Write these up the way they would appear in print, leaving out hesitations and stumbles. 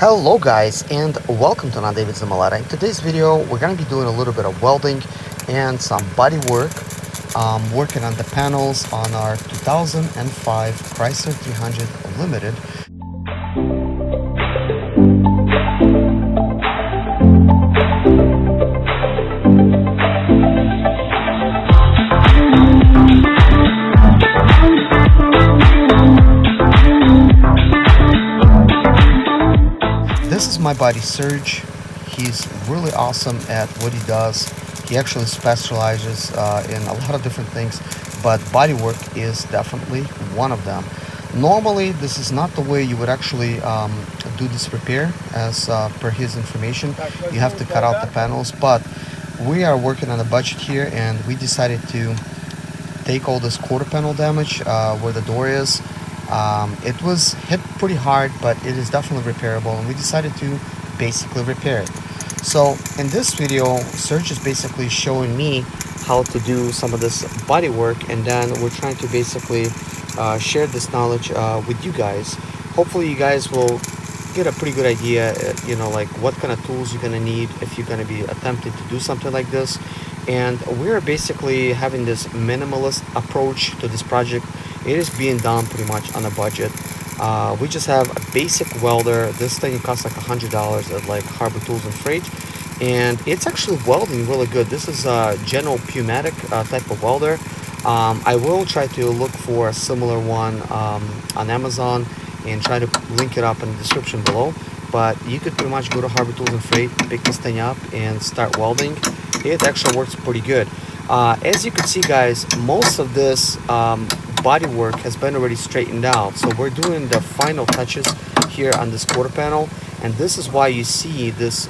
Hello guys, and welcome to David Zimaleta. In today's video we're going to be doing a little bit of welding and some body work, working on the panels on our 2005 Chrysler 300 Limited. This is my buddy Serge. He's really awesome at what he does. He actually specializes in a lot of different things, but body work is definitely one of them. Normally, this is not the way you would actually do this repair, as per his information. You have to cut out the panels, but we are working on a budget here, and we decided to take all this quarter panel damage where the door is. It was hit pretty hard, but it is definitely repairable, and we decided to basically repair it. So in this video, Serge is basically showing me how to do some of this body work, and then we're trying to basically share this knowledge with you guys. Hopefully you guys will get a pretty good idea, like what kind of tools you're gonna need if you're gonna be attempting to do something like this. And we're basically having this minimalist approach to this project. It is being done pretty much on a budget. We just have a basic welder. This thing costs like $100 at like Harbor Tools and Freight, and it's actually welding really good. This is a General Pneumatic type of welder. I will try to look for a similar one on Amazon and try to link it up in the description below. But you could pretty much go to Harbor Tools and Freight, pick this thing up, and start welding. It actually works pretty good. As you can see, guys, most of this body work has been already straightened out. So we're doing the final touches here on this quarter panel, and this is why you see this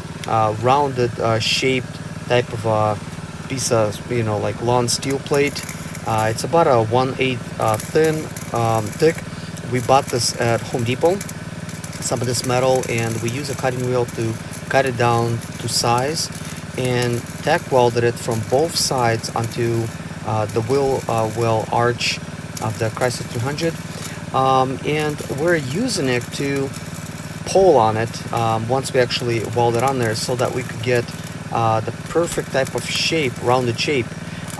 rounded shaped type of piece of like long steel plate. It's about a 1/8 thick. We bought this at Home Depot, some of this metal, and we use a cutting wheel to cut it down to size and tack welded it from both sides onto the wheel well arch of the Chrysler 300, and we're using it to pull on it once we actually weld it on there, so that we could get the perfect type of shape, rounded shape.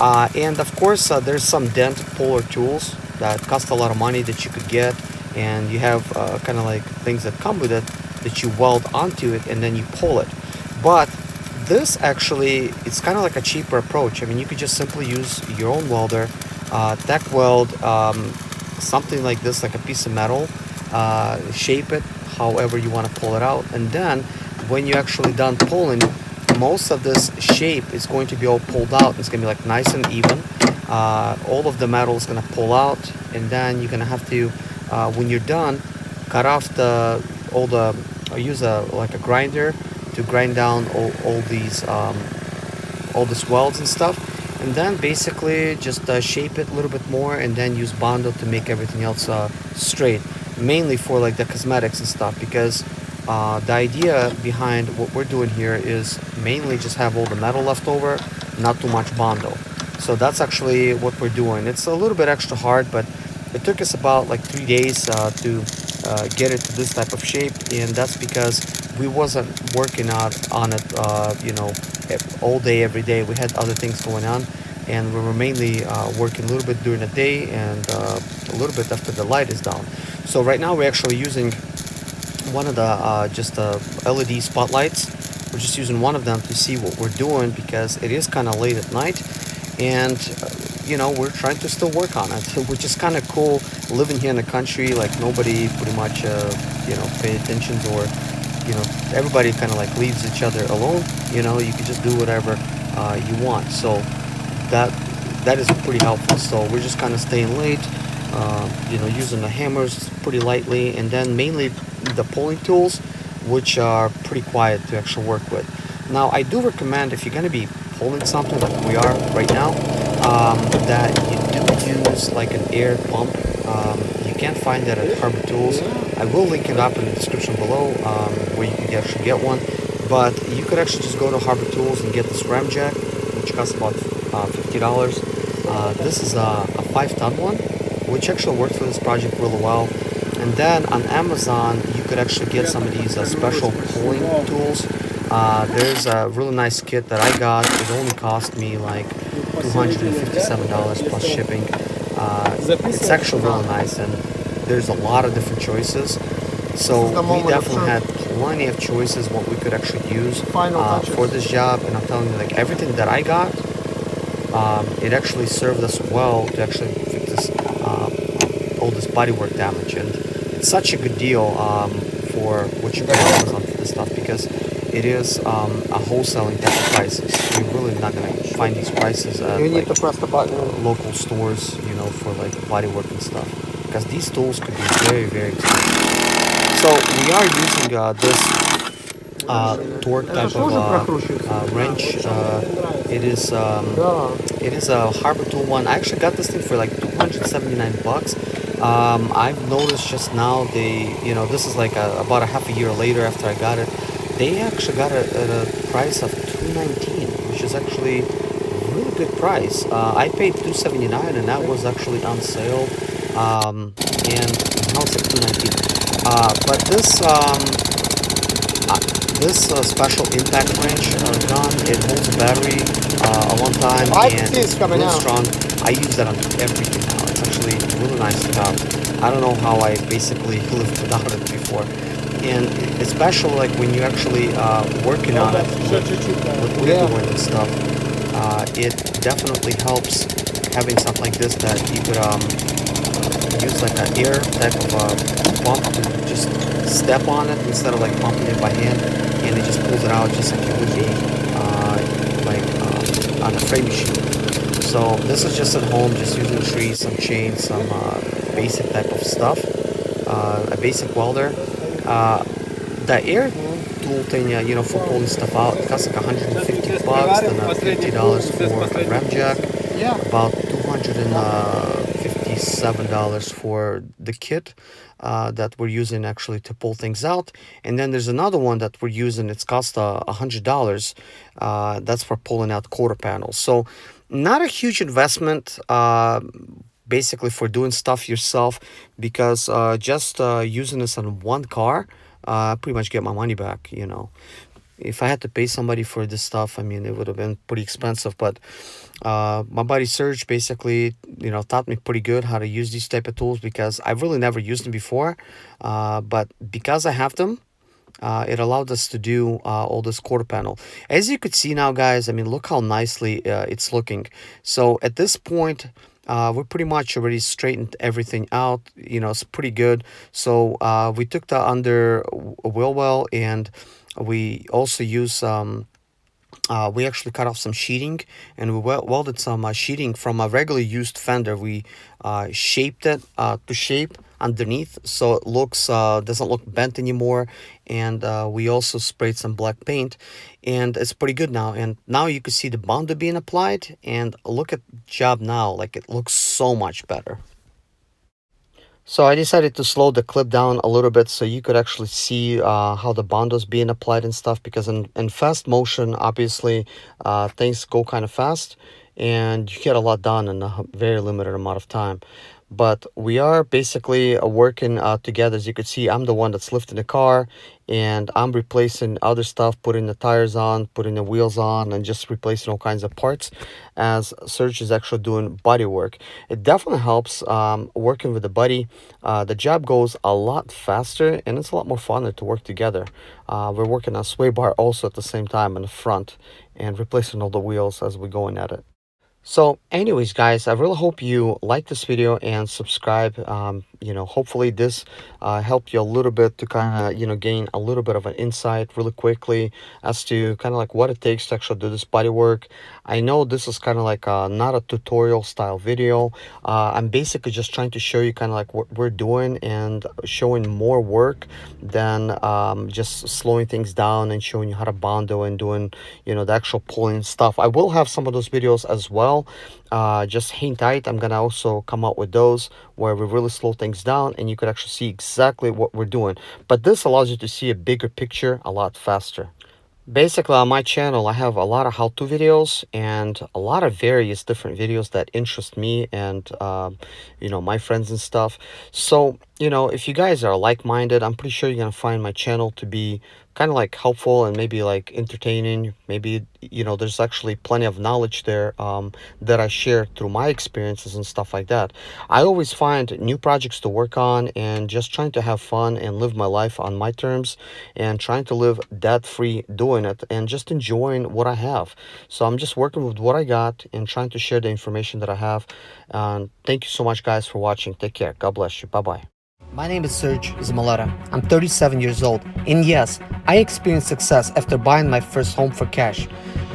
And of course, there's some dent puller tools that cost a lot of money that you could get, and you have kind of like things that come with it that you weld onto it and then you pull it. But this actually, it's kind of like a cheaper approach. I mean, you could just simply use your own welder, tack weld something like this, like a piece of metal, shape it however you want to pull it out, and then when you're actually done pulling, most of this shape is going to be all pulled out. It's going to be like nice and even. All of the metal is going to pull out, and then you're going to have to, when you're done, cut off use like a grinder to grind down all these welds and stuff, and then basically just shape it a little bit more, and then use Bondo to make everything else straight, mainly for like the cosmetics and stuff, because the idea behind what we're doing here is mainly just have all the metal left over, not too much Bondo. So that's actually what we're doing. It's a little bit extra hard, but it took us about like 3 days to get it to this type of shape, and that's because we wasn't working on it all day every day. We had other things going on, and we were mainly working a little bit during the day and a little bit after the light is down. So right now we're actually using one of the just LED spotlights. We're just using one of them to see what we're doing, because it is kind of late at night, and we're trying to still work on it, which is kind of cool living here in the country. Like nobody pretty much pay attention, or everybody kind of like leaves each other alone. You can just do whatever you want. So that is pretty helpful. So we're just kind of staying late, using the hammers pretty lightly, and then mainly the pulling tools, which are pretty quiet to actually work with. Now, I do recommend, if you're going to be pulling something like we are right now, that you do use like an air pump. You can't find that at Harbor Tools. I will link it up in the description below, where you can actually get one. But you could actually just go to Harbor Tools and get this ramjack, which costs about $50. This is a 5-ton one, which actually works for this project really well. And then on Amazon, you could actually get some of these special pulling tools. There's a really nice kit that I got. It only cost me like $257 plus shipping. It's actually really nice, and there's a lot of different choices. So we definitely had plenty of choices what we could actually use for this job. And I'm telling you, like, everything that I got, it actually served us well to actually fix this, all this bodywork damage. And it's such a good deal for what you pay on Amazon for this stuff, because it is a wholesaling type of prices. You're really not gonna find these prices at You need like to press the button. local stores, you know, for like bodywork and stuff, because these tools could be very, very expensive. So we are using this torque type of wrench. It is a Harbor Tool one. I actually got this thing for like 279 bucks. I've noticed just now this is like about a half a year later after I got it. They actually got it at a price of 219, which is actually a really good price. I paid 279, and that was actually on sale. And now it's like 219. But this special impact wrench gun, it holds a battery a long time, and it's really strong. I use that on everything now. It's actually really nice to have. I don't know how I basically lived without it before. And especially like when you're actually working on it with doing and stuff, it definitely helps having something like this that you could use like an air type of pump to just step on it instead of like pumping it by hand, and it just pulls it out just like it would be on a frame machine. So this is just at home, just using trees, some chains, some basic type of stuff, a basic welder. The air tool thing, for pulling stuff out, it costs like 150 bucks, then $50 for a ram jack, about $257 for the kit that we're using actually to pull things out. And then there's another one that we're using, it's cost $100, that's for pulling out quarter panels. So not a huge investment, basically for doing stuff yourself, because just using this on one car, pretty much get my money back. If I had to pay somebody for this stuff, I mean, it would have been pretty expensive. But my buddy Serge basically, taught me pretty good how to use these type of tools, because I've really never used them before. But because I have them, it allowed us to do all this quarter panel. As you could see now, guys, I mean, look how nicely it's looking. So at this point, we pretty much already straightened everything out. It's pretty good. So we took the under wheel well, and we also used we actually cut off some sheeting, and we welded some sheeting from a regularly used fender. We shaped it to shape underneath, so it looks doesn't look bent anymore. And we also sprayed some black paint, and it's pretty good now. And now you can see the bondo being applied, and look at the job now, like it looks so much better. So I decided to slow the clip down a little bit so you could actually see how the bondo's being applied and stuff, because in fast motion, obviously, things go kind of fast and you get a lot done in a very limited amount of time. But we are basically working together. As you can see, I'm the one that's lifting the car, and I'm replacing other stuff, putting the tires on, putting the wheels on, and just replacing all kinds of parts, as Serge is actually doing body work. It definitely helps working with a buddy. The job goes a lot faster, and it's a lot more fun to work together. We're working on sway bar also at the same time in the front, and replacing all the wheels as we're going at it. So anyways, guys, I really hope you like this video and subscribe. Hopefully this helped you a little bit to kind of, gain a little bit of an insight really quickly as to kind of like what it takes to actually do this body work. I know this is kind of like not a tutorial style video. I'm basically just trying to show you kind of like what we're doing, and showing more work than just slowing things down and showing you how to bondo and doing, the actual pulling stuff. I will have some of those videos as well. Just hang tight. I'm gonna also come out with those where we really slow things down and you could actually see exactly what we're doing. But this allows you to see a bigger picture a lot faster. Basically, on my channel, I have a lot of how-to videos and a lot of various different videos that interest me and, my friends and stuff. So you know, if you guys are like-minded, I'm pretty sure you're gonna find my channel to be kind of like helpful and maybe like entertaining. Maybe, you know, there's actually plenty of knowledge there that I share through my experiences and stuff like that. I always find new projects to work on and just trying to have fun and live my life on my terms and trying to live debt-free doing it and just enjoying what I have. So I'm just working with what I got and trying to share the information that I have. And thank you so much, guys, for watching. Take care. God bless you. Bye-bye. My name is Serge Zimaleta. I'm 37 years old, and yes, I experienced success after buying my first home for cash.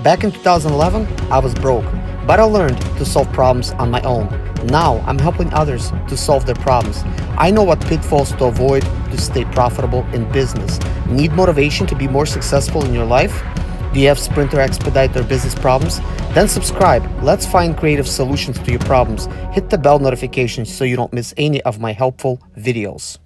Back in 2011, I was broke, but I learned to solve problems on my own. Now, I'm helping others to solve their problems. I know what pitfalls to avoid to stay profitable in business. Need motivation to be more successful in your life? Do you have Sprinter expedite their business problems? Then subscribe. Let's find creative solutions to your problems. Hit the bell notification so you don't miss any of my helpful videos.